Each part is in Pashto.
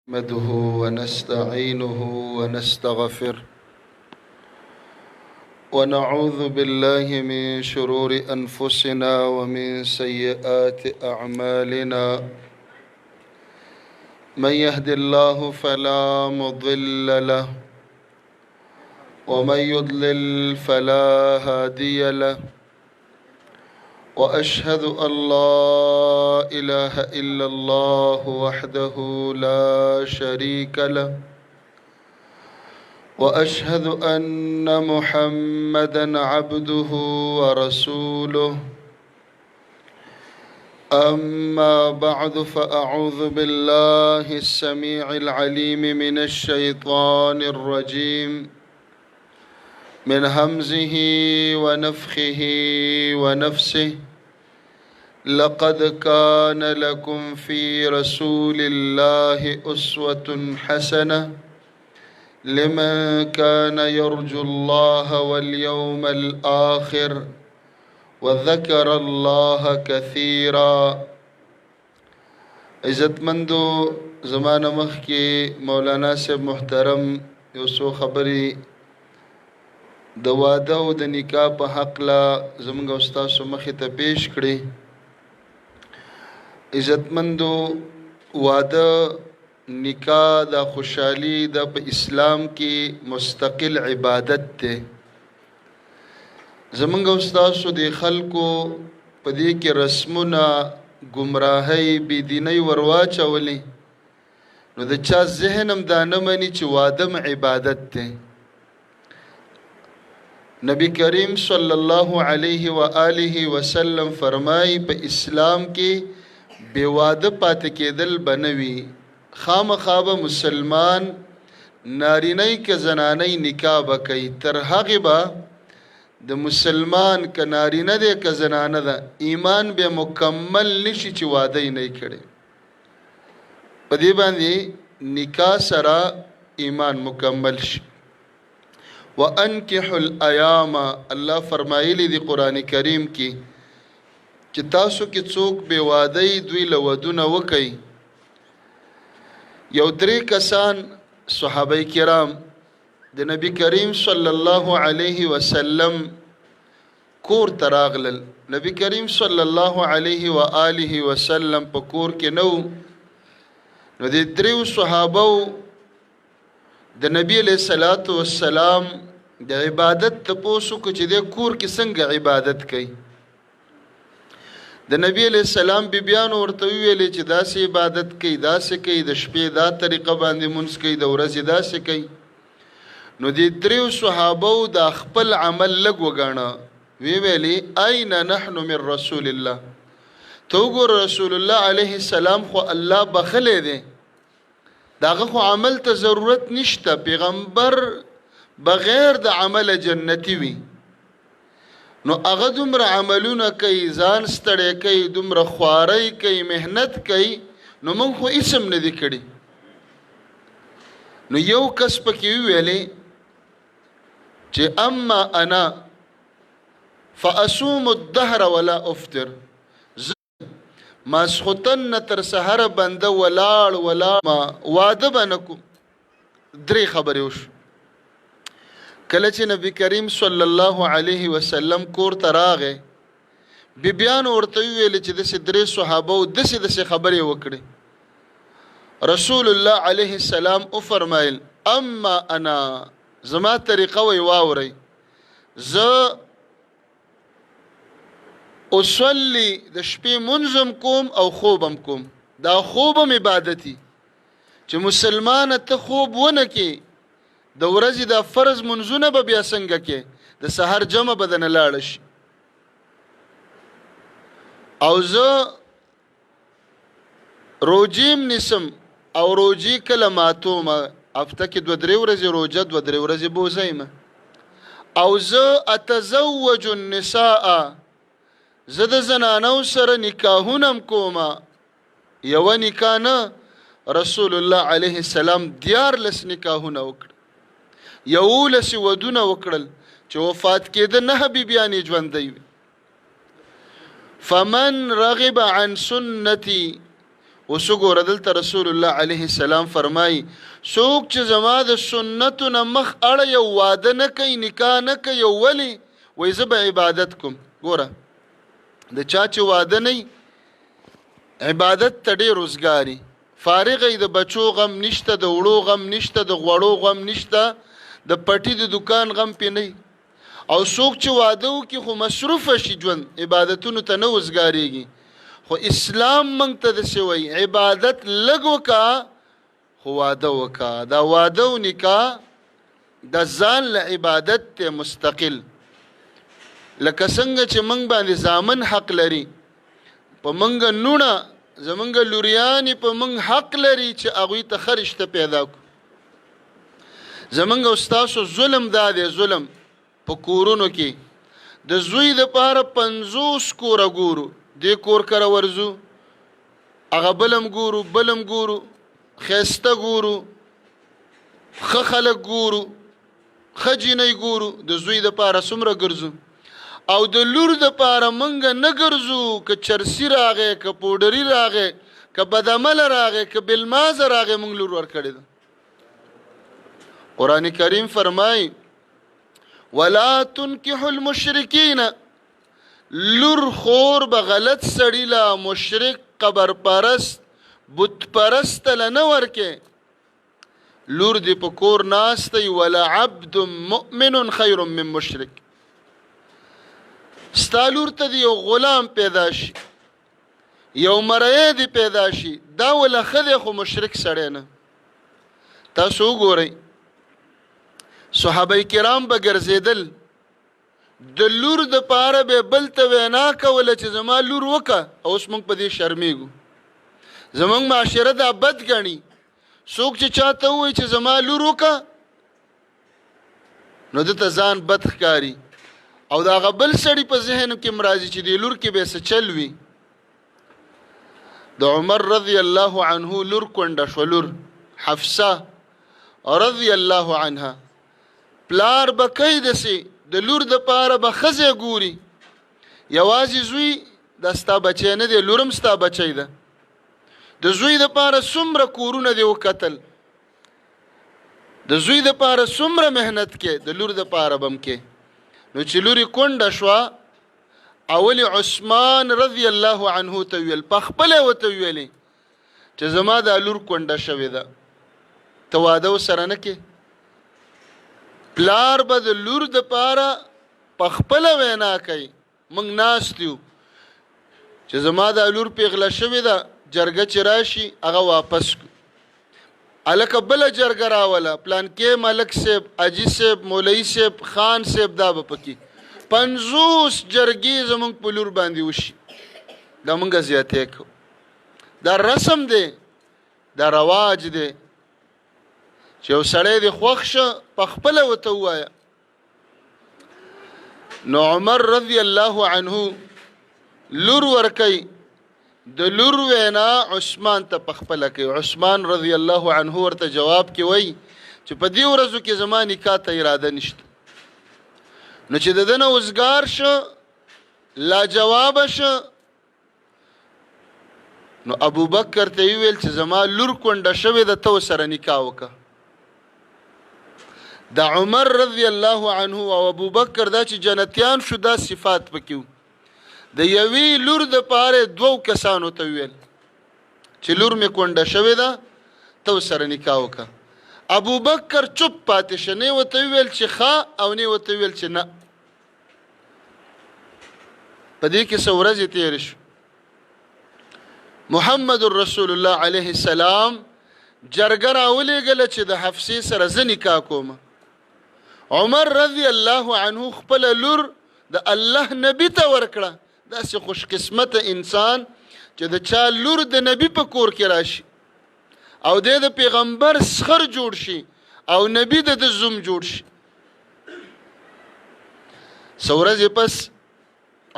نحمده ونستعينه ونستغفره ونعوذ بالله من شرور أنفسنا ومن سيئات أعمالنا من يهد الله فلا مضل له ومن يضلل فلا هادي له وأشهد أن لا إله إلا الله وحده لا شريك له وأشهد أن محمدًا عبده ورسوله أما بعد فأعوذ بالله السميع العليم من الشيطان الرجيم من همزه ونفخه ونفسه لقد كان لكم في رسول الله أسوة حسنة لمن كان يرجو الله واليوم الآخر وذكر الله كثيرا. عزتمندو زمانه مخکې مولانا صاحب محترم یو څو خبرې د واده او د نکاح په حق لا زموږ استادو مخې ته پیش کړي. عزتمندو واده نکاح د خوشحالي د په اسلام کې مستقل عبادت ده. زموږ استادو د خلکو په دې کې رسمونه گمراهي بيدیني ورواچولې نو د چا ذهن هم دا نه مني چې واده عبادت ده. نبی کریم صلی الله علیه و آله وسلم فرمای په اسلام کې بے واده پاتې کېدل بنوي. خامخا به مسلمان نارینه که زنانه نکاح بکوي تر هغې به د مسلمان که نارینه دی که زنانه ده ایمان به مکمل نشي چې واده یې نه کړی. په دې باندې نکاح سره ایمان مکمل شي. وَأَنْكِحُ الْأَيَامَ الله فرمایلی دی قرآن کریم کی چې تاسو کې څوک بے وادی دوی له ودونه وکئ. یو درې کسان صحابه کرام د نبی کریم صلی الله علیه وسلم کور ته راغلل. نبی کریم صلی الله علیه و آله وسلم په کور کې نو د دریو صحابه د نبی علیہ الصلوۃ والسلام د عبادت تپوسو کو چې د کور کې څنګه عبادت کوي. د نبی علیہ السلام بیبیان ورته ویلې چې داسې عبادت کوي داسې کوي د شپې دا طریقه باندې مونږ کوي د ورځې داسې کوي. نو د دریو صحابه د خپل عمل لګ وګاڼه وی ویلي اين نحن من رسول الله. تو ګور رسول الله علیه السلام خو الله بخلې دی داغه خو عمل ته ضرورت نشته. پیغمبر بغیر د عمل جنتی وي نو هغه دومره عملونه کوي ځان ستړی کوي دومره خواري کوي مهنت کوي نو موږ خو اسم نه دی کړی. نو یو کس پکې ویلې چې اما انا فاصوم الدهر ولا افطر. ماسختن تر سحر بنده ولاړ ما واده بنکو. درې خبرې وشو. کله چې نبی کریم صلی الله علیه وسلم کور ته راغی بیبیان ورته ویل چې د درې صحابه او د خبرې وکړي. رسول الله علیه السلام او فرمایل اما انا زما طریقه وی واوري ز اصلي د شپې منظم کوم او خوبم کوم. دا خوبم عبادتي چې مسلمان ته خوب ونه کې د ورځې د فرض منځونه به بیا څنګه کې د سحر جمع بدن لاړ شي. او زه روجیم نسم او روجی کله ماتوم هفته کې 2-3 ورځې روجه 2-3 ورځې بوزایم. او زه اتزوج النساء زه د زنانو سره نکاحونه کوم. یو نکاح نه رسول الله علیه السلام 14 نکاحونه وکړ. 11 ودونه وکړل چې وفات کېده 9 بیبیانې ژوندۍ وي. فمن رغب عن سنتي اوس وګوره دلته رسول الله علیه السلام فرمایي څوک چې زما د سنتو نه مخ اړه یو واده نه کوي نکاح نه کوي ولی وایي زه به عبادت کوم. ګوره د چا چې واده نه عبادت ته ډېر روزګاري فارغ د بچو غم نشته د وړو غم نشته د غوړو غم نشته د پټي د دکان غم پې نه او څوک چې واده وکړي خو مصروفه شي ژوند عبادتونو ته نه وزګارېږي. خو اسلام موږ ته داسې وایي عبادت لږ وکړه خو واده وکړه. دا واده او نکاح د ځان له عبادت ته مستقل لکه څنګه چې موږ باندې زامن حق لري په موږ نونه زمونږ لوریانې په موږ حق لري چې هغوی ته ښه رشته پیدا کړو. زمونږ او ستاسو ظلم دا دی ظلم په کورونو کې د زوی دپاره 50 کوره ګورو دې کور کره ورځو هغه بلم ګورو بلم ګورو ښایسته ګورو ښه خلک ګورو ښه جینۍ ګورو د زوی دپاره څومره ګرځو او د لور دپاره موږ نه ګرځو که چرسي راغی که پوډري راغی که بدعمله راغی که بلمازه راغی موږ لور ورکړې ده. قرآن کریم فرمای ولا تنکحوا المشرکین لور خور به غلط سړی له مشرک قبر پرست بت پرست له نه ورکې لور دې په کور ناستی ولا عبد مؤمن خیر من مشرک ستا لور ته دې یو غلام پیدا شي یو مریی دې پیدا شي دا ولا ښه دی خو مشرک سړی نه. تاسو وګورئ صحابه کرام به ګرځېدل د لور د پاره به بل ته وینا کوله چې زما لور وکړه اوس موږ په دې شرمېږو. زموږ معاشره دا بد ګڼي څوک چې چاته ووایي چې زما لور وکړه نو دته ځان بد ښکاري او د هغه بل سړي په ذهن کې راځي چې دې لور کې به څه چل وي. د عمر رضی الله عنه لور کونډه شوه لور حفصه رضی الله عنها پلار به کوي داسې د لور دپاره به ښځې ګوري یوازې زوی دا ستا بچی نه دی لور هم ستا بچی ده د زوی دپاره څومره کورونه دې وکتل د زوی دپاره څومره محنت کې د لور دپاره به هم کې نو چې لورې کونډه شوه اول عثمان رضی الله عنه ته ویل په خپله یې ورته ویلې چې زما دا لور کونډه شوې ده ته واده ورسره نه کې پلار به د لور دپاره په خپله وینا کوي موږ ناست یو چې زما دا لور پیغله شوې ده جرګه چې راشي هغه واپس کړو هلکه بله جرګه راوله پلانکې ملک صاحب حاجي صاحب مولوي صاحب خان صاحب دا به پکې 50 جرګې زموږ په لور باندې وشي دا موږ زیاتې کوو. دا رسم دی دا رواج دی چې یو سړی دې خوښ شه په خپله ورته ووایه. نو عمر رضی الله عنه لور ورکوي د لور وینا عثمان ته په خپله کوي. عثمان رضی الله عنه ورته جواب کې وایي چې په دې ورځو کې زما نکاح ته اراده نشته. نو چې د ده نه وزګار شه لاجوابه شه نو ابوبکر ته ویل چې زما لور کونډه شوې ده ته ورسره نکاح وکړه. د عمر رضی الله عنه او ابوبکر دا چې جنتیان شو دا صفات پکې وو د یوې لور دپاره 2 کسانو ته ویل چې لور مې کونډه شوې ده ته ورسره نکاح وکړه. ابوبکر چوپ پاتې شه نه یې ورته وویل چې ښه او نه یې ورته وویل چې نه. په دې کې څه ورځې تېرې شو محمد رسول الله علیه السلام جرګه راولېږله چې د حفصې سره زه نکاح کوم. عمر رضی الله عنه خپل لور د الله نبی ته ورکړه. داسې خوش قسمته انسان چې د چا لور د نبی په کور کې راشي او د پیغمبر سخر جوړ شي او نبی د زوم جوړ شي. څو ورځې پس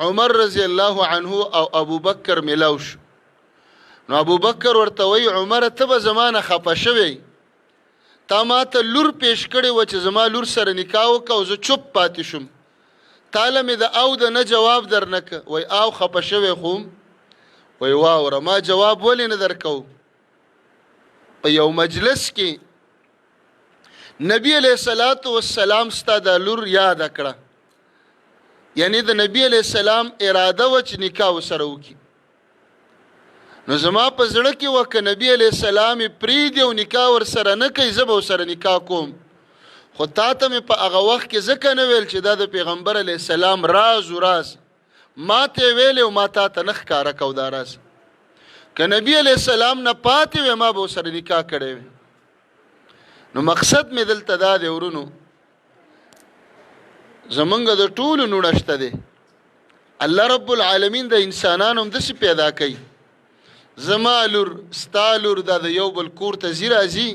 عمر رضی الله عنه او ابوبکر ملاو شو. نو ابوبکر ورته وی عمر ته به زمانه خفه شوی تا ما ته لور پیش کړې وه چې زما لور سره نکاح وکړه او زه چوپ پاتې شوم تاله مې د او د نه جواب در نه که وی او خفه شوی خو وای واوره ما جواب ولې نه درکو. په یو مجلس کې نبی علیہ الصلوۃ والسلام ستا د لور یاد کړه، یعنی د نبی علیہ السلام اراده و چې نکاح وسره وکړي. نو زما په زړه کې وکه نبی علیہ السلام پریدي او نکاح ور سره نه کوي، زه به سره نکاح کوم. خو تا ته مې په هغه وخت کې ځکه نه ویل چې دا د پیغمبر علیہ السلام راز و راز ما ته ویل او ما تا ته نه ښکاره کو دا راز. که نبی علیہ السلام نه پاتې وې ما به سره نکاح کړی وې. نو مقصد مې دلته دا دی ورونو، زمونږ د ټولو نوڼه شته دی. الله رب العالمین د انسانانو هم داسې پیدا کوي. زما لور ستا لور دا د یو بل کور ته ځي راځي،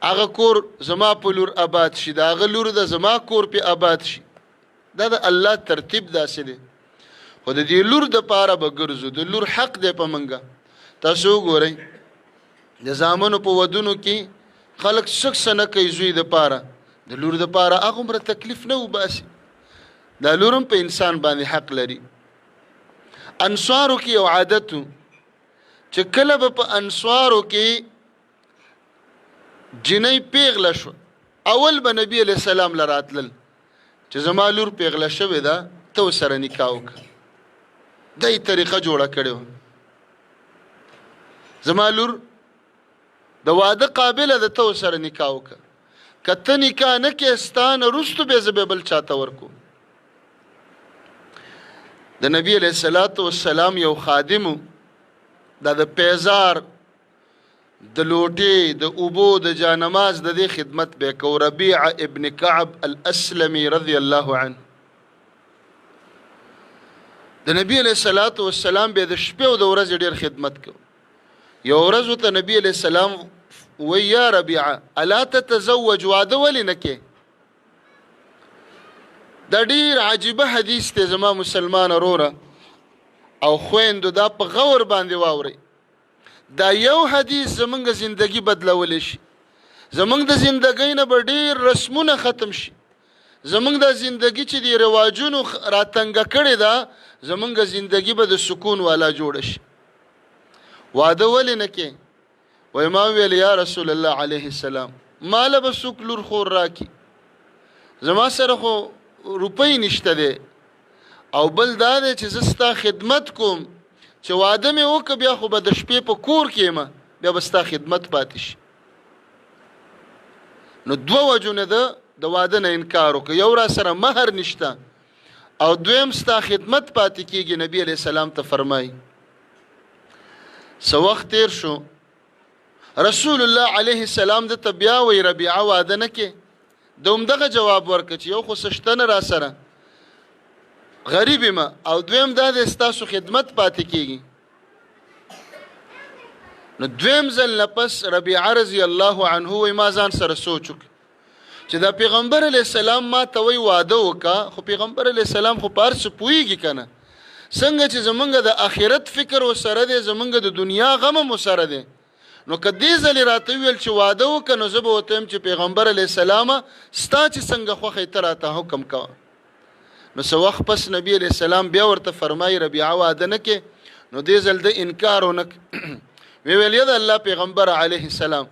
هغه کور زما په لور آباد شي، د هغه لور د زما کور پې آباد شي. دا د الله ترتیب داسې دی. خو د دې لور د پاره به ګرځو، د لور حق دی په منګه. تاسو وګورئ د زامنو په ودونو کې خلک سکس نه کوي زوی د پاره، د لور د پاره هغه عمره تکلیف نه وباسي. دا لور هم په انسان باندې حق لري. انصارو کې یو عادت چې کله به په انصارو کې جنۍ پیغله شو، اول به نبی علیہ السلام لراتلل چې زما لور پیغله شوې ده ته ورسره نکاح وکړه. دای طریقه جوړه کړې وه، زما لور د واده قابله ده ته ورسره نکاح وکړه، که ته نکاح نه کې ستا نه وروستو بیا زه بل چاته ورکوم. د نبی علیہ الصلوۃ والسلام یو خادمو دا د پیزار د لوټې د اوبو د جانماز د دې خدمت به کو. ربیع ابن کعب الاسلمی رضی الله عنه د نبی علیہ الصلوۃ والسلام به د شپې او د ورځې ډیر خدمت کو. یو ورځ ته نبی علیہ السلام وی یا ربیع الا تتزوج، واده ولې نه کې؟ دا ډیر عجیبه حدیث ته زما مسلمان وروره او خويندو دا په غور باندې واوري. دا یو حدیث زمونږ زندگی بدلولی شي، زمونږ د زندګۍ نه به ډیر رسمونه ختم شي، زمونږ د زندگی چې دی رواجونو راتنګه کړی دا زمونږ زندگی به د سکون والا جوړ شي. واده ولې نه کې؟ وای ما ویل یا رسول الله علیه السلام مال به څوک لور خور راکي، زما سره خو روپۍ نشته دی، او بل دا دی چې زه ستا خدمت کوم چې واده مې وکړه بیا خو به د شپې په کور کې یم، بیا به ستا خدمت پاتې شي. نو دوه وجونه ده د واده نه انکار وکړه، یو را سره مهر نشته او دویم ستا خدمت پاتې کېږي. نبی علیہ السلام ته فرمایي. څه وخت تیر شو رسول الله علیه السلام د ته بیا وی ربیعه واده نه کې؟ د همدغه جواب ورکړه چې یو خو څه شته نه را سره، غریب یم، او دویم دا د ستاسو خدمت پاتې کېږي. نو دویم ځل نه پس ربیعه رضی الله عنه وی ما ځان سره سوچ وکړ چې دا پیغمبر علیہ السلام ما ته وی واده وکړه، خو پیغمبر علیہ السلام خو په هر څه پوهېږي که نه، څنګه چې زمونږ د آخرت فکر ورسره دی زمونږ د دنیا غم هم ورسره دی. نو که دې ځلې راته وویل چې واده وکړه نو زه به ورته وایم چې پیغمبر علیہ السلام ستا چې څنګه خوښی ته راته حکم کوه. نو څه وخت پس نبی علیہ السلام بیا ورته فرمایي ربیعه واده نه کې؟ نو دې ځل د انکار ونه وی ویل یا د الله پیغمبر علیه السلام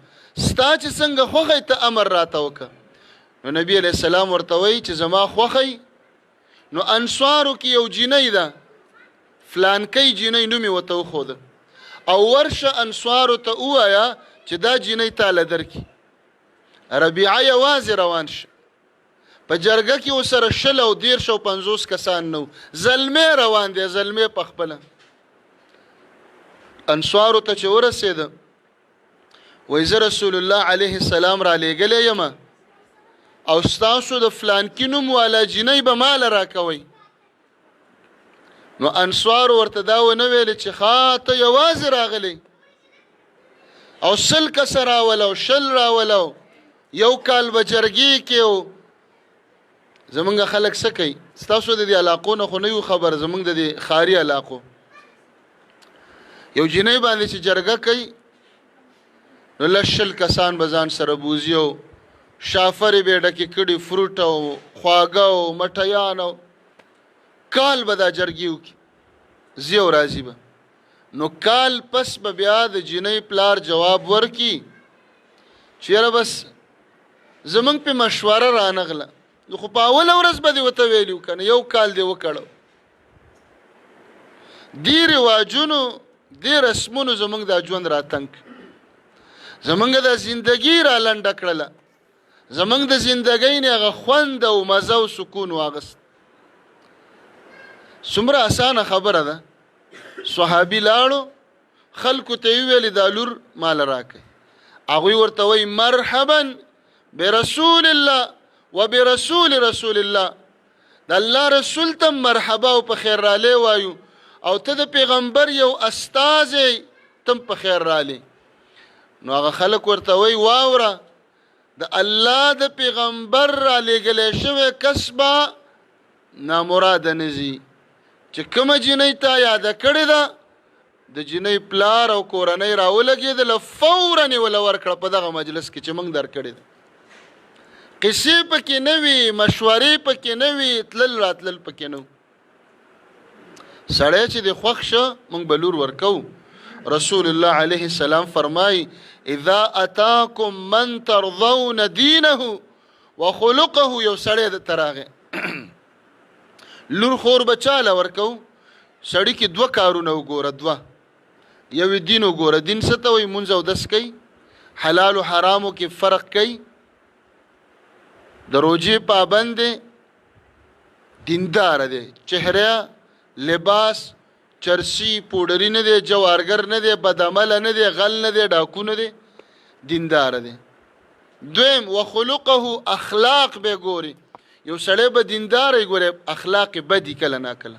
ستا چې څنګه خوښی ته امر راته وکړه. نو نبی علیہ السلام ورته وایي چې زما خوښی نو انصارو کې یو جینۍ ده فلانکی جینۍ نوم یې ورته وښوده او ورشه انصارو ته ووایه چې دا جینۍ تاله درکړي. ربیعه یوازې روان شه، په جرګه کې ورسره 20 او 30 او 50 کسان نه وو، زلمی روان دی، زلمی په خپله. انصارو ته چې ورسېده وایي زه رسول الله علیه السلام را لېږلی یم او ستاسو د فلانکي نوم والا جینۍ به ماله راکوئ. نو انصار ورته دا ونه ویل چې ښه ته یوازې راغلی او 100 کسه راولو 100 راولو، یو کال به جرګې کې و. زمونږ خلک څه کوي؟ ستاسو د دې علاقو نه خو نه یو خبر، زمونږ د دې ښاري علاقو یو جینۍ باندې چې جرګه کوي نو 100 کسان به ځان سره بوځي او شافرې به یې ډکې کړي، فروټ او خواږه او مټیان او کال به دا جرګې وکړي، ځي او راځي به. نو کال پس به بیا د جنۍ پلار جواب ورکی چیرې بس زمونږ په مشوره رانغله نو خو په اوله ورځ به دې ورته ویلي که نه یو کال دې وکړو. دې رواجونو دې رسمونو زمونږ دا ژوند راتنګ زمونږ د زندګي را لنډه کړله زمونږ د زندګۍ نه هغه خوند او مزه او سکون واغست. څومره اسانه خبره ده صحابي لاړو خلکو ته یې ویلې دا لور مال راکړئ هغوی ورته وایي مرحبا برسول الله وبرسول رسول الله د الله رسول ته مرحبا او په خیر رالی وایو او ته د پیغمبر یو استازی تم په خیر رالی. نو هغه خلک ورته وایي واوره د الله د پیغمبر را لېږلی شوی کس به نامراده نه ځي چې کومه جنۍ تا یاده کړې ده د جنۍ پلار او کورنۍ راولګېدله فورا یې وله ورکړه په دغه مجلس کې چې موږ درکړې ده. قصې پکې نه وي مشورې پکې نه وي تلل راتلل پکې نه و. سړی چې د خوښ شه موږ به لور ورکوو. رسول الله علیه السلام فرمای اذا اتاکم من ترضون دینه وخلقه یو سړی د تراغه لور خور بچاله ورکو سړی کې دوه کارونه وګوره دوه یو دین وګوره دین څه ته وایي مونځ او دس کوي حلال او حرامو کې فرق کوي د روژې پابند دی دیندار دی چهره لباس چرسی پوډری نه دی جوارګر نه دی بدعمل نه دی غل نه دی ډاکو نه دی دیندار دی. دویم وخلقه اخلاق به ګوري یو سړی به دیندار ګوري اخلاق بدی کله نه کله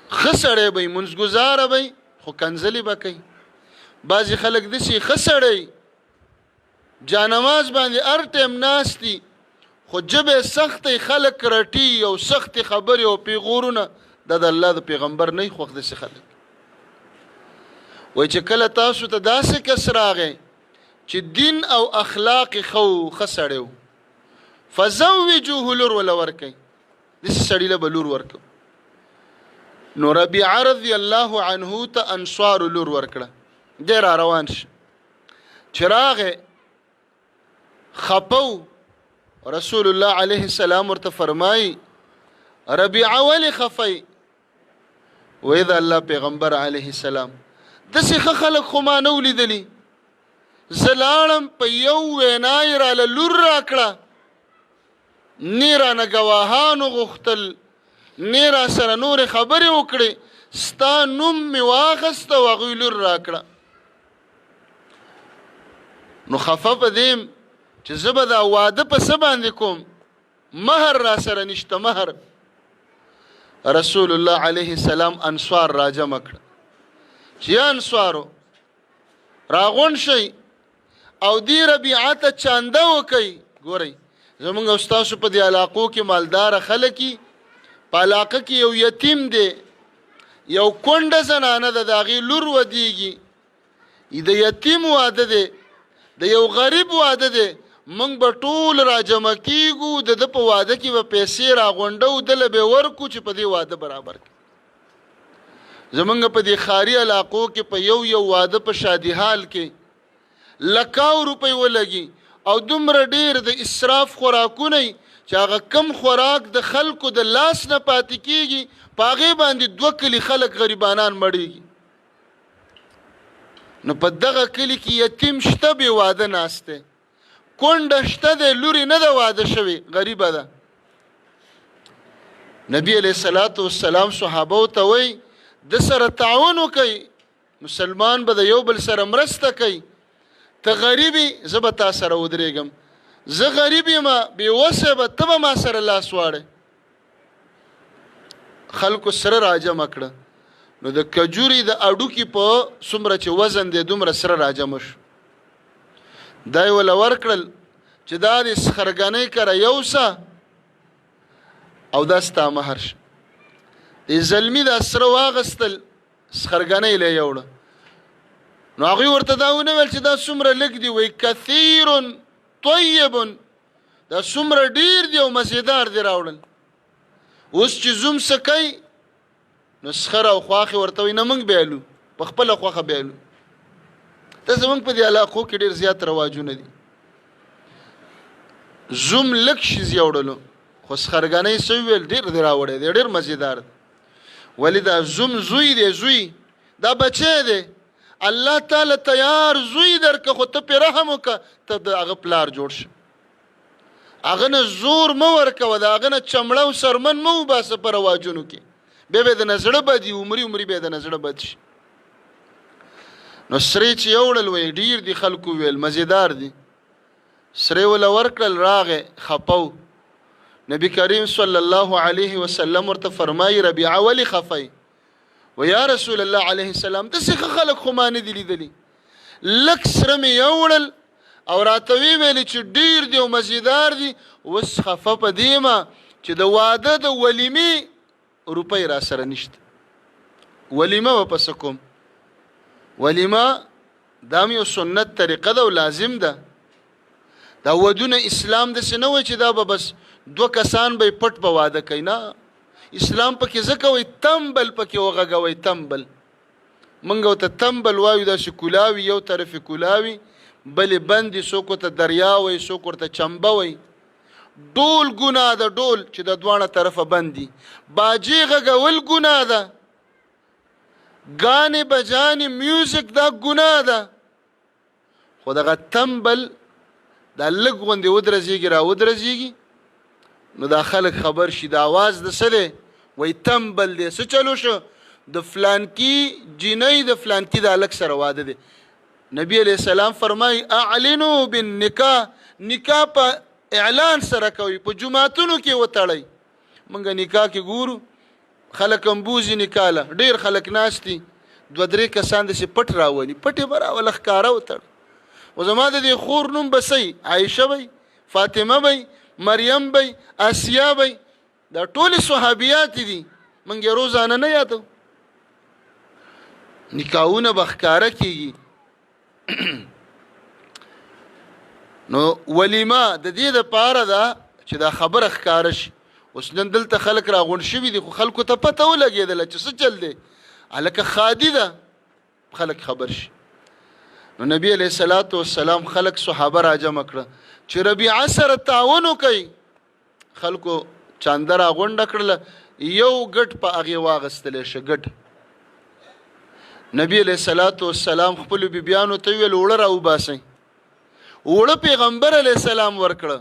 ښه سړی به منځګزاره به خو کنځلې به کوي. بعضې خلک داسې ښه سړی جانماز باندې هر ټیم ناستي خو ژبې سختې خلک رټي او سختې خبرې او پیغورونه دا د الله د پیغمبر نه خوښ داسې خلک وایي چې کله تاسو ته داسې کس راغی چې دین او اخلاق خو ښه سړی و فزوجوه لور وله ورکئ داسې سړي له به لور ورکو. نو ربیعه رضی الله عنه ته انصارو لور ورکړه دی را روان شه چې راغی خپو رسول الله علیه السلام ورته فرمایي ربیعه ولې خفی وی د الله پیغمبر علیه السلام داسې ښه خلک خو ما نه ولیدلي زه لاړم په یو وینا یې راله لور راکړه نه رانه ګواهانو غوښتل نه را سره نورې خبرې وکړې ستا نوم مې واخیسته او هغوی لور راکړه. نو خفه په دې چې زه به دا واده په څه باندې کوم مهر را سره نشته مهر. رسول الله علیه السلام انصار را جمع کړه چې یا انصارو راغونډ شئ او دې ربیعه ته چانده وکئ. ګورئ زمونږ او ستاسو په دې علاقو کې مالداره خلک دي په علاقه کې یو یتیم دی یو کونډه زنانه ده د هغې لور ودیږي د یتیم واده دی د یو غریب واده دی موږ به ټول راجمع کیږو د ده په واده کې به پیسې راغونډو دله به ورکو چې په دې واده برابر کړي. زمونږ په دې ښاري علاقو کې په یو واده په شادي حال کې لکاو روپۍ ولګي او دومره ډیر د اسراف خوراکونه چې هغه کم خوراک د خلکو د لاس نه پاتې کیږي په هغې باندې 2 کلي خلک غریبانان مړېږي. نو په دغه کلي کې یتیم شته بې واده ناست دی کونډه شته دی لورې نه ده واده شوې غریبه ده. نبی علیه الصلاة والسلام صحابو ته وایي د سره تعاون وکئ مسلمان به د یو بل سره مرسته کوي. ته غریبی زه به تا سره ودرېږم زه غریب یم بېوسه به ته به ما سره لاس واړې. خلکو سره راجمع کړه نو د کجوري د اډوکي په څومره چې وزن دی دومره سره راجمع شو. دا یې وله ورکړل چې دا د سخرګنۍ کره یوسه او دا ستا مهر شه. د زلمي دا سره واغستل سخرګنۍ له یوړه نو هغوی ورته دا ونه ویل چې دا څومره لږ دی وایي کثیر طیب دا څومره ډیر دی او مزیدار دی راوړل. اوس چې زوم څه کوي نو سخر او خواخې ورته وي نه موږ بیالو په خپله خوښه بیالو. ته زموږ په دې علاقو کې ډېر زیات رواجونه دي. زوم لږ شي زیوړلو خو سخرګانۍ څه وویل ډېر دې راوړی دی ډېر مزېدار دی. ولې دا زوم زوی دی زوی دا بچی دی الله تعالی تیار زوی درکه خو ته پې رحم وکړه ته د هغه پلار جوړ شه. هغه نه زور مه ورکوه د هغه نه چمړه او سرمن مه وباسه په رواجونو کې بیا به د نه زړه بد وي عمري به د نه زړه بد شي. نو سرې چې یوړل وی ډېر دي خلکو ویل مزېدار دي. سرې وله ورکړل راغې خپو. نبی کریم صلی الله علیه وسلم ورته فرمایي ربیعه ولې خفی؟ و یا رسول الله علیه السلام داسې ښه خلک خو ما نه دي لیدلي. لږ سره مې یوړل او راته ویې ویلې چې ډېر دي او مزېدار دي. اوس خفه په دې یم چې د واده د ولیمې روپۍ را سره نشته. ولیمه به پس کوم؟ ولیمه دا هم یو سنت طریقه ده او لازم ده. دا ودونه اسلام داسې نه وایي چې دا به بس 2 کسان به یې پټ به واده کوي. نه اسلام پکې ځکه وایي تمبل پکې وغږوئ تمبل. موږ ورته تمبل وایو داسې کولاوي یو طرف یې کولاوي بلې بندې څوک ورته دریا وایي څوک ورته چمبه وایي. ډول ګناه ده ډول چې د دواړه طرفه بند دي. باجې غږول ګناه ده. ګانې بجانې میوزیک دا ګناه ده. خو دغه تمبل دا لږ غوندې ودرزېږي را ودرزېږي نو دا خلک خبر شي د اواز د څه دی وایي تمبل دی څه چلو شو د فلانکي جینۍ د فلانکي د هلک سره واده دی. نبی علیہ السلام فرمایي اعلنو بالنکاح نکاح په اعلان سره کوي په جماعتونو کې وتړئ. موږ نکاح کې ګورو خلک امبوزي نکاح له ډېر خلک ناست دي 2-3 کسان داسې پټ راولي پټې به راوله ښکاره وتړ. و زما د دې خور نوم به څه عایشه وی فاطمه وی مریم وی آسیه وی دا ټولې صحابیات دي موږ یې روزانه نه یادو. نکاحونه به ښکاره کېږي. نو ولیمه د دې دپاره ده چې دا خبره ښکاره شي. اوس نن دلته خلک راغونډ شوي دي خو خلکو ته پته ولګېدله چې څه چل دی هلکه خادي ده خلک خبر شي. نو نبی علیه الصلاة والسلام خلک صحابه راجمع کړه چې ربیعه سره تعاون وکړئ. خلکو چانده راغونډه کړله یو ګټ په هغې واغستلی شه ګټ. نبی علیه الصلاة والسلام خپلو بیبیانو ته ویل اوړه راوباسئ. اوړه پیغمبر علیه السلام ورکړه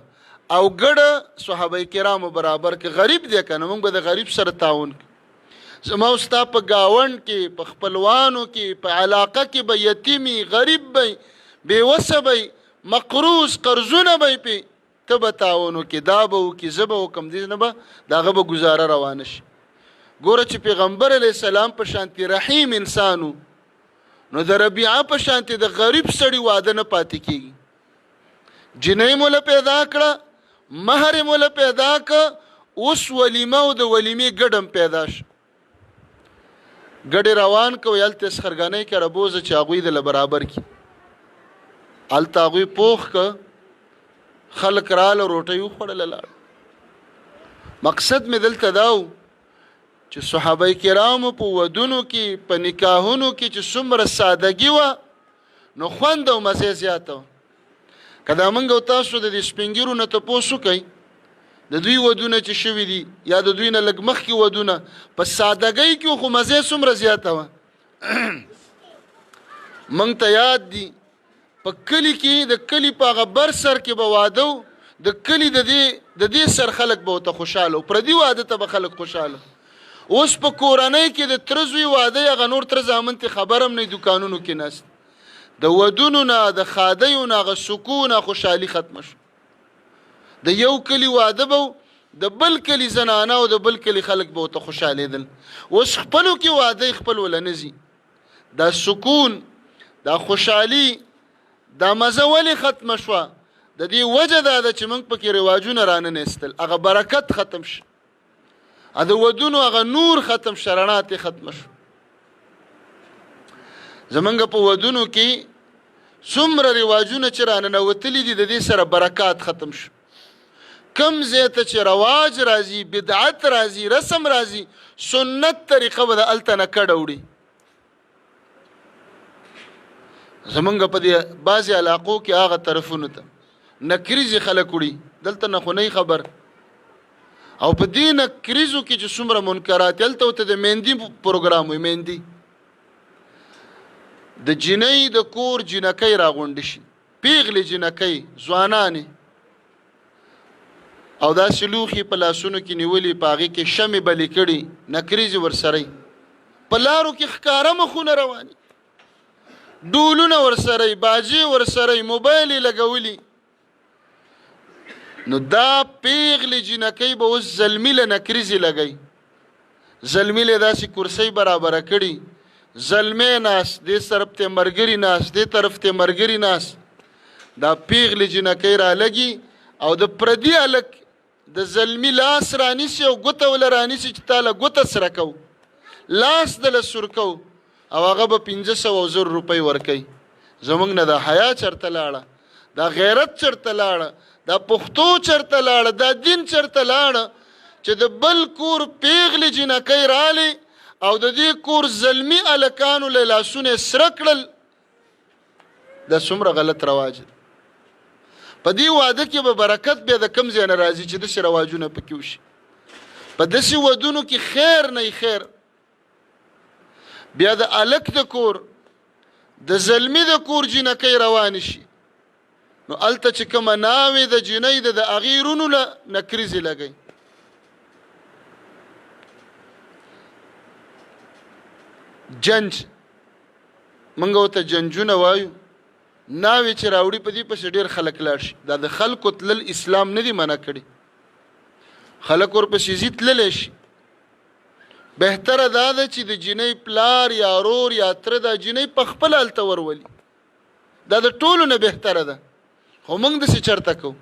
او ګډه صحابه کرامو برابر کې. غریب دی که نه موږ به د غریب سره تعاون کړو. زما او ستا په ګاونډ کې په خپلوانو کې په علاقه کې به یتیمي غریب به بېوسه به مقروض قرضونه به پې ته به تعاون وکړې دا به وکړي زه به وکړم دې نه به د هغه به ګزاره روانه شي. ګوره چې پیغمبر علیه السلام په شانتي رحیم انسان و نو د ربیعه په شانتي د غریب سړي واده نه پاتې کېږي. جنۍ موله پیدا کړه مهر موله پیدا کړه اوس ولیمه او د ولیمې ګډم پیدا شو. ګډې روان که ویل ته سخرګانۍ کړه بوزه چې هغوی دله برابر کړي. هلته هغوی پوخ که خلک راله روټۍ وخوړله لاړ. مقصد مې دلته دا و چې صحابه کرامو په ودونو کې په نکاحونو کې چې څومره سادګي وه نو خوند او مزې زیاته وه. که دا موږ او تاسو د دې سپین ږیرو نه تپوس وکئ د دوی ودونه چې شوي دي یا د دوی نه لږ مخکې ودونه په سادګۍ کې خو مزې څومره زیاته وه. موږ ته یاد دي په کلي کې د کلي په هغه بر سر کې به واده و د کلي د دې سر خلک به ورته خوشحاله و پردي واده ته به خلک خوشحاله. اوس په کورنۍ کې د تره زوی واده هغه نور تره زامن ته خبر هم نه دوکانونو کې ناست. د ودونو نه د خادیو نه هغه سکون خوشحالي ختمه شو. د یو کلي واده به د بل کلي زنانه او د بل کلي خلک به ورته خوشحالېدل. اوس خپلو کې واده خپل وله نه ځي. دا سکون دا خوشحالي دا مزه ولې ختمه شوه؟ د دې وجه دا ده چې موږ پکې رواجونه راننیستل هغه برکت ختم شو. د ودونو هغه نور ختم شو رڼا ترې ختمه شو. زمونږ په ودونو کې څومره رواجونه چې راننوتلي دي د دې سره برکات ختم شو. کم زیته چې رواج راځي بدعت راځي رسم راځي سنت طریقه به د الته نه کډه وړي زمونږ په دې بعضې علاقو کې هغه طرفونو ته نکریزې خلک وړي دلته نه خو نه خبر او په دې نکریزو کې چې څومره منکرات هلته ورته د مهندي پروګرام وي مهندي د جنۍ د کور جنکۍ راغونډې شي پیغلې جنکۍ ځوانانې او دا سلوخي په لاسونو کې نیولې په هغې کې شمې بلې کړي نکریزې ورسره په لارو کې ښکاره مخونه رواني ډولونه ورسره باجې ورسره موبایل یې لګولي نو دا پیغلې جنکۍ به اوس زلمي له نکریزې لګوي زلمي له داسې کرسۍ برابره کړي زلمی ناست دې طرف ته مرګري ناست دې طرف ته مرګري ناست دا پیغلې جنکۍ رالګي او د پردي هلک د زلمي لاس رانیسي او ګوته وله رانیسي چې تا له ګوته سره کوو لاس دله سور کوو او هغه به 500 روپۍ ورکوي زموږ نه دا حیا چرته لاړه دا غیرت چرته لاړه دا پښتو چرته لاړه دا دین چرته لاړه چې د بل کور پیغلې جنکۍ رالی او د دې کور زلمی الکانو له لاسونه سره کړل دا څومره غلط رواج دی په دې واده کې به برکت بیا د کم ځای نه راځي چې داسې رواجونه پکې وشي په داسې ودونو کې خیر نه خیر بیا د الک د کور د زلمی د کور جنکۍ روان شي نو هلته چې کومه ناوې د جنۍ د هغې رونو له نکریزې لګوي جنج منګه ورته جنجونه وایو ناوې چې راوړي په دې پسې ډېر خلک لاړ شي دا د خلکو تلل اسلام نه دی منع کړي خلک ورپسې ځي تللی شي بهتره دا ده چې د جنۍ پلار یا رور یا تره دا جنۍ په خپله هلته ورولي دا د ټولو نه بهتره ده خو موږ داسې چرته کوو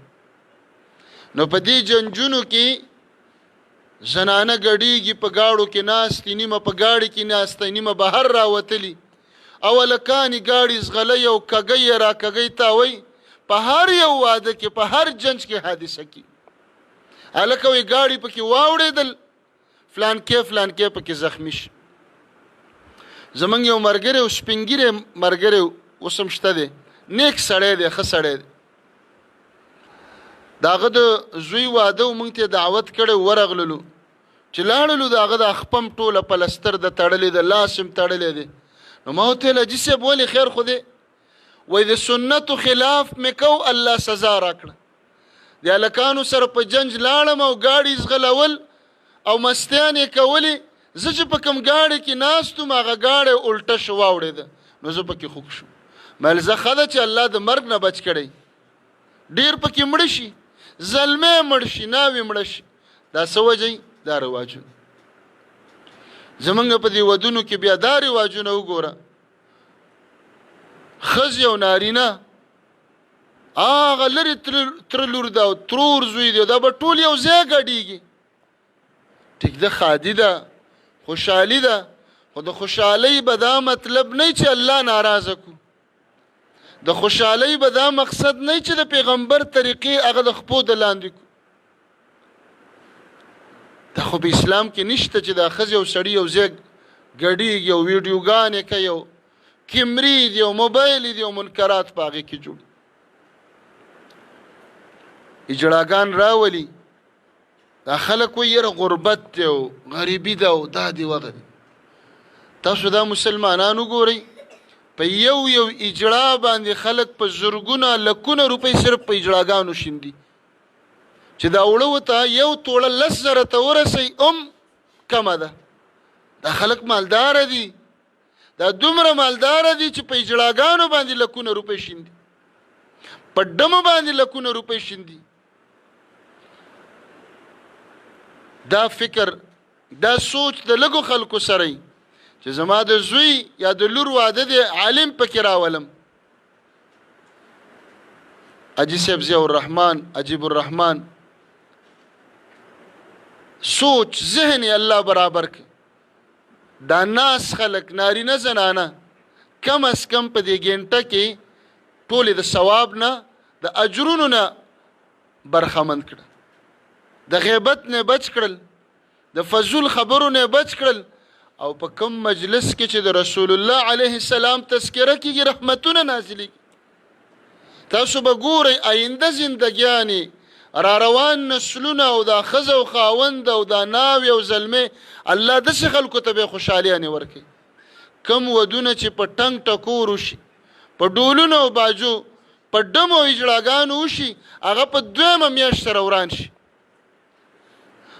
نو په دې جنجونو کې زنانه ګډیږي په گاړو کې ناستې نیمه په گاړي کې ناسته نیمه بهر راوتلي او هلکانې ګاړي زغلی او کږی یې را کږی تاوی په هر یو واده کې په هر جنج کې حادثه کې هلکه وایي ګاړي پکې واوړېدل فلانکې پکې زخمی شي زمونږ یو ملګری و سپین ږیری ملګری اوس هم شته دی نیک سړی دی ښه سړی دی د هغه د زوی واده و موږ ته دعوت کړی ورغللو چې لاړلو د هغه د اخپم ټوله پلستر د تړلی د لاس هم تړلی دی نو ما ورته ویل حاجي صاحب ولې خیر خو دی وایي د سنتو خلاف مې کو الله سزا راکړه د هلکانو سره په جنج لاړم او ګاډي زغلول او مستیان یې کولې زه چې په کوم ګاډي کې ناست وم هغه ګاډی الټه شو واوړېده نو زه پکې خوږ شوم مل زه ښه ده چې الله د مرګ نه بچ کړی ډېر پکې مړه شي زلمی مړ شي ناوې مړه شي دا څه وجه دا رواجونه زمونږ په دې ودونو کې بیا دا رواجونه وګوره ښځې او نارینه هغه لرې تره لور ده او ترور زوی دی دا به ټول یو ځای ګډېږي ټیک ده ښادي ده خوشحالي ده خو د خوشحالۍ به دا مطلب نه چې الله ناراضه کړو د خوشحالۍ به دا مقصد نه چې د پیغمبر طریقې هغه د خپو د لاندې کړو دا خو په اسلام کې نشته چې دا ښځې او سړي یو ځای ګډېږي او ویډیوګانې کوي او کیمرې دي او موبایل دي او منکرات په هغې کې جوړ اجړاګان راولي دا خلک وایي یاره غربت دی او غریبي ده او دا دی وغه دی تاسو دا مسلمانان وګورئ په یو اجړا باندې خلک په زرګونه لکونه روپۍ صرف په اجړاګانو شیندي چې دا وړه ورته یو توړه 10,000 ته ورسئ کمه ده دا خلک مالداره دي دا دومره مالداره دي چې په اجړاګانو باندې لکونه روپۍ شیندي په ډمو باندې لکونه روپۍ شیندي دا فکر دا سوچ د لږو خلکو سره چې زما د زوی یا د لور واده دی عالم پکې راولم حاجي صاحب ضیاء الرحمن عجیب الرحمن سوچ ذهن الله برابر کړي دا ناس خلک نارینه زنانه کم از کم په دې ګنټه کې ټولې د ثواب نه د اجرونو نه برخمند کړه د غیبت نه بچ کړل، د فضول خبرو نه بچ کړل، او په کوم مجلس کې چې د رسول الله علیه السلام تذکره کېږي رحمتونه نازلېږي. تاسو به ګورئ آینده زندګیانې را روان نسلونه او دا ښځه او خاوند او دا ناوې او زلمې الله داسې خلکو ته به خوشحالیانې ورکوي. کم ودونه چې په ټنګ ټکور وشي، په ډولونو او باجو، په ډمو او اجړاګانو وشي، هغه په 2 میاشت سره وران شي،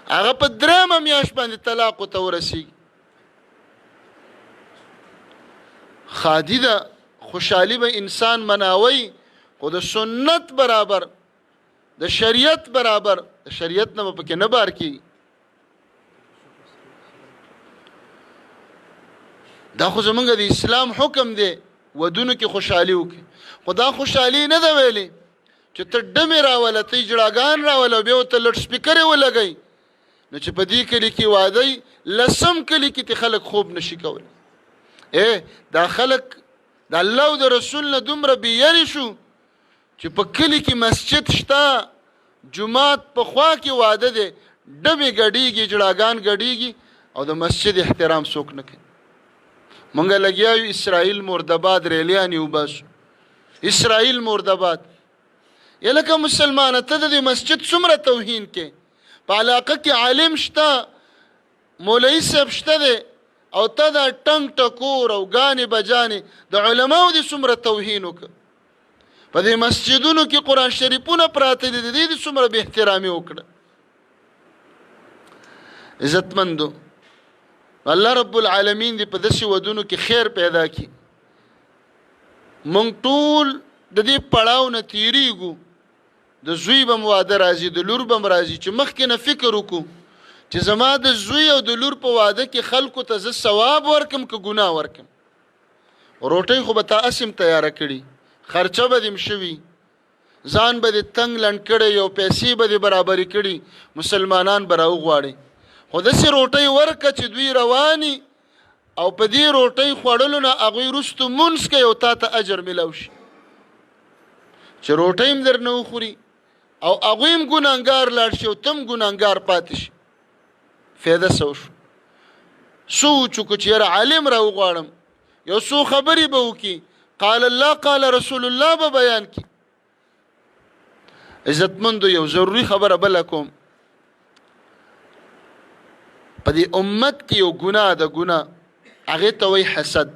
هغه په 3 میاشت باندې طلاق ته ورسیږي. خادي ده خوشحالي به انسان مناوي، خو د سنت برابر، د شریعت برابر، د شریعت نه پکې نه بار کی. دا خو زمونږ د اسلام حکم دی ودونو کې خوشحالي وکړي. خو دا خوشحالي نه ده ویلې چې ته ډمې راوله، ته اجړاګان راوله، بیا ورته لوډ سپیکرې ولګئ، نو چې په دې کلي کې واده 10 کلي کې ته خلک خوب نشي کولی. دا خلک د الله او د رسول نه دومره بېیرې شو چې په کلي کې مسجد شته، جماعت په خوا کې واده دی، ډبې ګډېږي، جړاګان ګډېږي، او د مسجد احترام څوک نه کوي. مونږ لګیا یو اسرائیل مردباد ریلیانې وباسو، اسرائیل مردباد. یا لکه مسلمانه ته د دې مسجد څومره توهین کې، په علاقه کې عالم شته، مولوي صاحب شته دی، او ته دا ټنګ ټکور او ګانې بجانې د علماو دې څومره توهین وکړه. په دې مسجدونو کې قرآن شریفونه پراته دي، د دې څومره بې احترامي وکړه. عزتمندو، الله رب العالمین دې په داسې ودونو کې خیر پیدا کړي. مونږ ټول د دې پړاو نه تېرېږو، د زوی به م واده راځي، د لور به م راځي، چې مخکې نه فکر وکړو چې زما د زوی او د لور په واده کې خلکو ته زه ثواب ورکم که ګناه ورکم. روټۍ خو به تا اسم تیاره کړي، خرچه به دې م شوي، ځان به دې تنګ لنډ کړی، او پیسې به دې برابرې کړي، مسلمانان به راوغواړي. خو داسې روټۍ ورکه چې دوی رواني او په دې روټۍ خوړلو نه هغوی وروستو مونځ کوي او تا ته اجر میلاو شي. چې روټۍ م درنه وخوري او هغوی م ګناهګار لاړ شي او ته م ګناهګار پاتې شي، فایده څه وشو؟ سوچ وکړو چې یاره عالم راوغواړم، یو څو خبرې به وکړي، قال الله قال رسول الله به بیان کړي. عزتمندو، یو ضروري خبره بله کوم. په دې امت کې یو ګناه ده، ګناه هغې ته وایي حسد،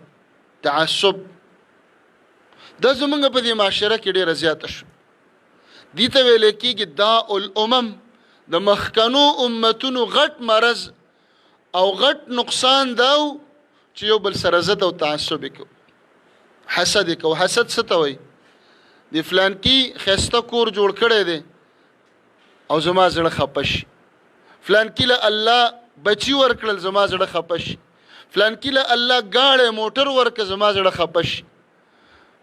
تعصب. دا زمونږ په دې معاشره کې ډېره زیاته شو. دې ته ویلی کېږي داء الامم، د مخکنو امتونو غټ مرض او غټ نقصان داو چې یو بل سره ضد او تعصب یې کوو، حسد یې کوو. حسد څه ته وایي؟ د فلانکي ښایسته کور جوړ کړی دی او زما زړه خفه شي، فلانکي له الله بچي ورکړل زما زړه خفه شي، فلانکي له الله ګاړی موټر ورکړه زما زړه خفه شي،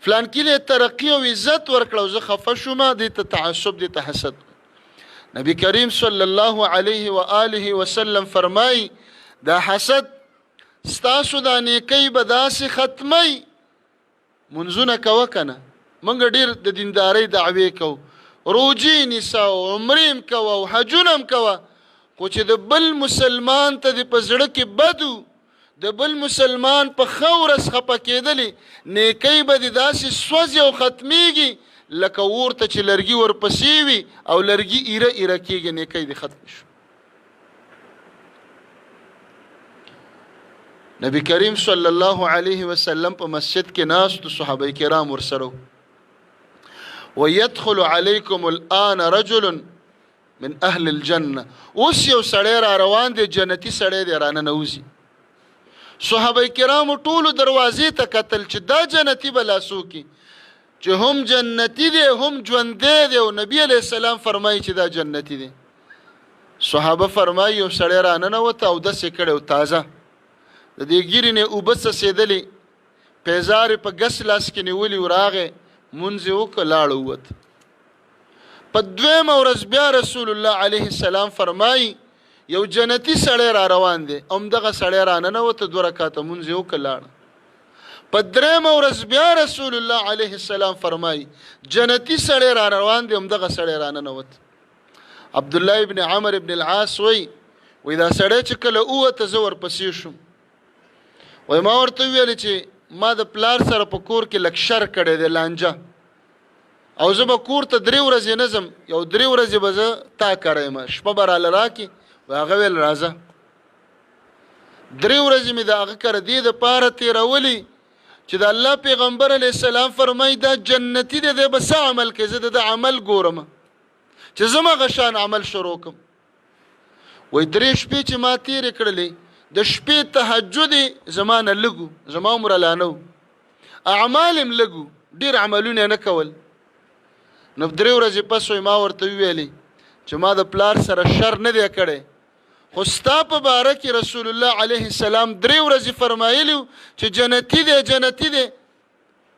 فلانکي له ترقي او عزت ورکړه او زه خفه شوم. دې ته تعصب، دې ته حسد. نبی کریم صلی الله علیه و آله وسلم فرمای دا حسد ستاسو دا نیکی به داسې ختمی. منځونه کوه کنه، موږ ډېر د دیندارۍ دعوې کوو، روجې نیسه او عمرې م کوه او حجونه م کوه، خو چې د بل مسلمان ته د په زړه کې بدو، د بل مسلمان په ښه ورځ خفه کېدلې، نیکی به دې داسې سوځي او ختمیږي لکه اور ته چې لرګي ورپسې وي او لرګي ایره ایره کېږي، نیکی دې ختم شو. نبی کریم صلی الله علیه وسلم په مسجد کې ناستو، صحابه کرام ورسره ويدخل عليكم الآن رجل من اهل الجنه. اوس یو سړی را روان دی، جنتی سړی دی، رانه نوځي. صحابه کرامو ټولو دروازې ته کتل چې دا جنتی به لاسوکي، چې هم جنتی دی هم ژوندی دی، او نبی علیه السلام فرمایي چې دا جنتی دی. صحابه فرمایي یو سړی را ننوته او داسې کړی و تازه، د دې ګیرې نه اوبه څڅېدلې، پیزار یې په ګس لاس کې نیولي و، راغی مونځ یې وکړه، لاړ ووت. په دویمه ورځ بیا رسول الله علیه السلام فرمایي یو جنتی سړی را روان دی، همدغه سړی را ننوته، 2 رکعته مونځ یې وکړه، لاړ. په درېیمه ورځ بیا رسول الله علیه السلام فرمایي جنتی سړی را روان دی، همدغه سړی را ننوته. عبد الله ابن عمرو ابن العاص وای دا سړی چې کله اوته زه ورپسې شوم وای ما ورته ویل چې ما د پلار سره په کور کې لږ شر کړی دی لانجه او زه به کور ته 3 ورځې نه ځم یو 3 ورځې به زه تا کړی شپه به راله راکړي هغه ویل راځه 3 ورځې مې د هغه کره دې دپاره تېرولي چې د الله پیغمبر علیه السلام فرمایي دا جنتي دی دی به څه عمل کوي زه د عمل ګورم چې زه هغه شان عمل شروع کړم وایي 3 شپې چې ما تېرې کړلې د شپې تهجد زما نه لږو زما عمره لا نه و اعمال هم لږو ډېر عملونه نه کول نو 3 ورځې پس ما ورته وویلې چې ما د پلار سره شر نه دی کړی خو ستا په باره کې رسول الله علیه السلام 3 ورځې فرمایلي چې جنتي دی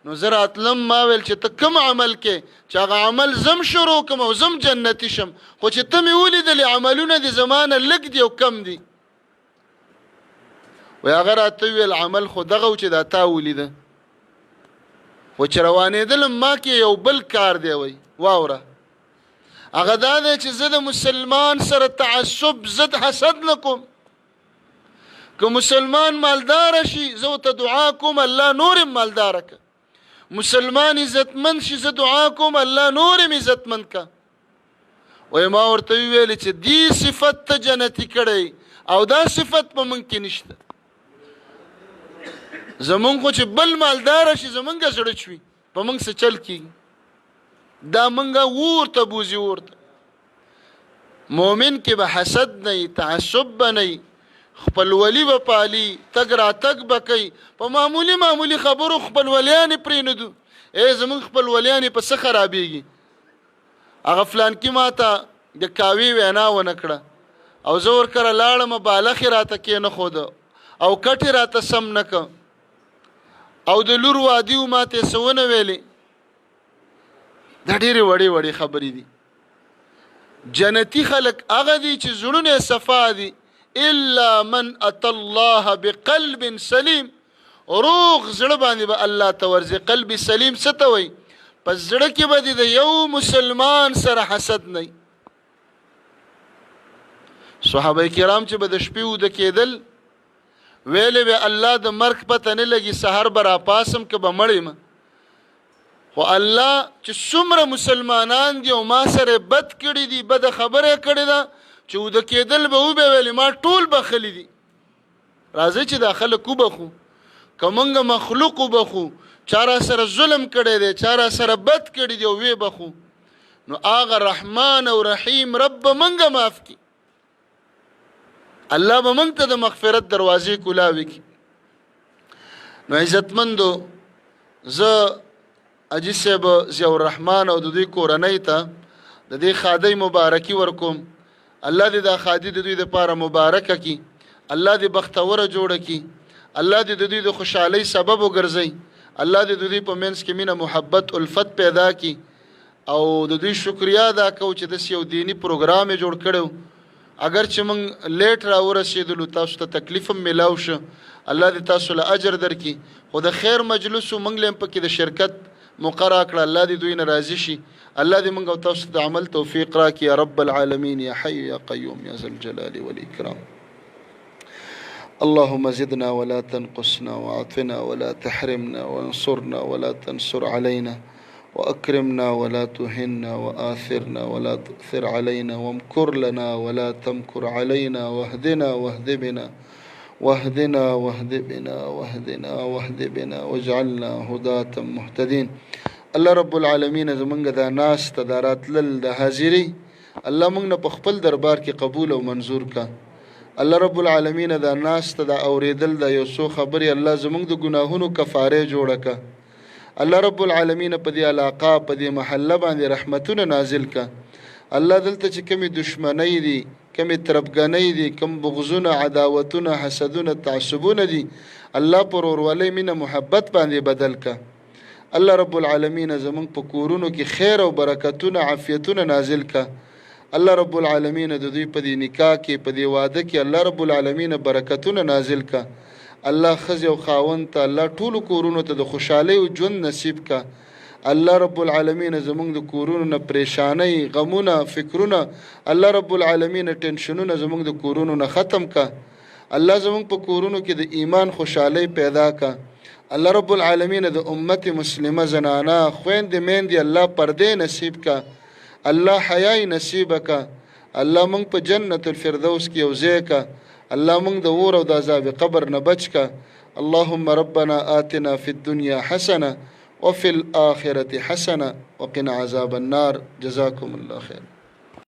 نو زه راتلم ما ویل چې ته کوم عمل کې چې هغه عمل زم شروع کړم او زم جنتي شم خو چې ته مې ولیدلې عملونه دې زما نه لږ دي او کم دي وایي هغه راته وویل عمل خو دغه و چې دا تا ولیده خو چې روانېدلم ما کې یو بل کار دی وایي واوره هغه دا دی چې زه د مسلمان سره تعصب زد حسد نه کوم که مسلمان مالدار شي زه ورته دعا کوم الله نور یې مالداره که مسلمان عزتمند شي زه دعا کوم الله نور یې عزتمند که وایي ما ورته وویلې چې دې صفت ته جنتي کړی او دا صفت په موږ کې نشته زمونږ خو چې بل مالداره شي زمونږ زړه چوي په موږ څه چل کېږي دا منګه ورته بوزي ورته مؤمن کې به حسد نه تعصب به نه خپلولي به پالي تګ راتګ به کوي په معمولي خبرو خپلولیانې پرېنهدو زمونږ خپلولیانې په څه خرابېږي هغه فلانکي ما ته د کاوي وینا ونه کړه او زه ورکره لاړم بالښې راته کېنښوده او کټې راته سم نه که او د لور وادي و ما ته یې څه ونه ویلې دا ډېرې وړې خبرې دي جنتي خلک هغه دي چې زړونه صفا دي الا من اتى الله بقلب سلیم روغ زړه باندې به الله ته ورځي قلب سلیم څه ته وایي پس زړه کې به د یو مسلمان سره حسد نه صحابه کرام چې به د شپې اوده کېدل ویلې به الله د مرګ پته نه لګي سحر به راپاسم که به مړ یم خو الله چې څومره مسلمانان دي او ما سره بد کړي دي بده خبره کړې ده چې اوده کېدل به وبه ویلې ما ټول بخلي دي راځئ چې دا خلک وبخو که موږ مخلوق وبخو چا را سره ظلم کړی دی چا را سره بد کړي دي او وی بخو نو هغه رحمان او رحیم رب به موږ معاف کړي الله به موږ ته د مغفرت دروازې کولاوي کړي نو عزتمندو زه اجي صاحب ضیاء الرحمن او د دوی کورنۍ ته د دې خادۍ مبارکي ورکوم الله دې دا خادي د دوی لپاره مبارکه کړي الله دې بختوره جوړه کړي الله دې د دوی د خوشحالۍ سبب وګرځي الله دې د دوی په منځ کې مینه محبت الفت پیدا کړي او د دوی شکریا ادا کوو چې داسې یو دیني پروګرام یې جوړ کړی اگر چې موږ لیټ راورسېدلو تاسو ته تکلیف هم میلاو شه الله دې تاسو له اجر درکړي خو د خیر مجلسو موږ له هم پکې د شرکت مقرره کړه الله دې دوی نه راضي شي الله دې موږ او تاسو ته عمل توفیق راکړي یا رب العالمین یا حی یا قیوم یا ذا الجلال والاکرام اللهم زدنا ولا تنقصنا وعافنا ولا تحرمنا وانصرنا ولا تنصر علينا وأكرمنا ولا تهنا وآثرنا ولا تؤثر علينا وامكر لنا ولا تمكر علينا واهدنا واجعلنا هداة مهتدين الله رب العالمین زمونږ دا ناس ته دا راتلل د حاضري الله موږ نه په خپل دربار کې قبول او منظور کا الله رب العالمین دا ناس ته دا اوریدل دا یو څو خبرې الله زمونږ د ګناهونو کفاره جوړه کا الله رب العالمین په دې علاقه په دې محله باندې رحمتونه نازل کا الله دلته چې کمی دشمنی دي کمی طرفګنۍ دي کم بغضونه عداوتونه حسدونه تعصبونه دي الله پر ورولۍ مینه محبت باندې بدل کا الله رب العالمین زمونږ په کورونو کې خیر او برکتونه عافیتونه نازل کا الله رب العالمین د دوی په دې نکاح کې په دې واده کې الله رب العالمین برکتونه نازل کا الله خزي او خاوند ته الله ټول کورونو ته د خوشحالۍ او ژوند نصیب کا الله رب العالمین زمونږ د کورونو نه پریشانی غمونه فکرونه الله رب العالمین ټینشنونه زمونږ د کورونو نه ختم کا الله زمونږ په کورونو کې د ایمان خوشحالي پیدا کا الله رب العالمین د امت مسلمه زنانا خويند میندې الله پردې نصیب کا الله حیاي نصیب کا الله مونږ په جنت الفردوس کې یوځای کا الله مونږ د اور او د عذاب قبر نه بچ کا اللهم ربنا آتنا في الدنيا حسنه وفي الآخرة حسنه وقنا عذاب النار جزاكم الله خير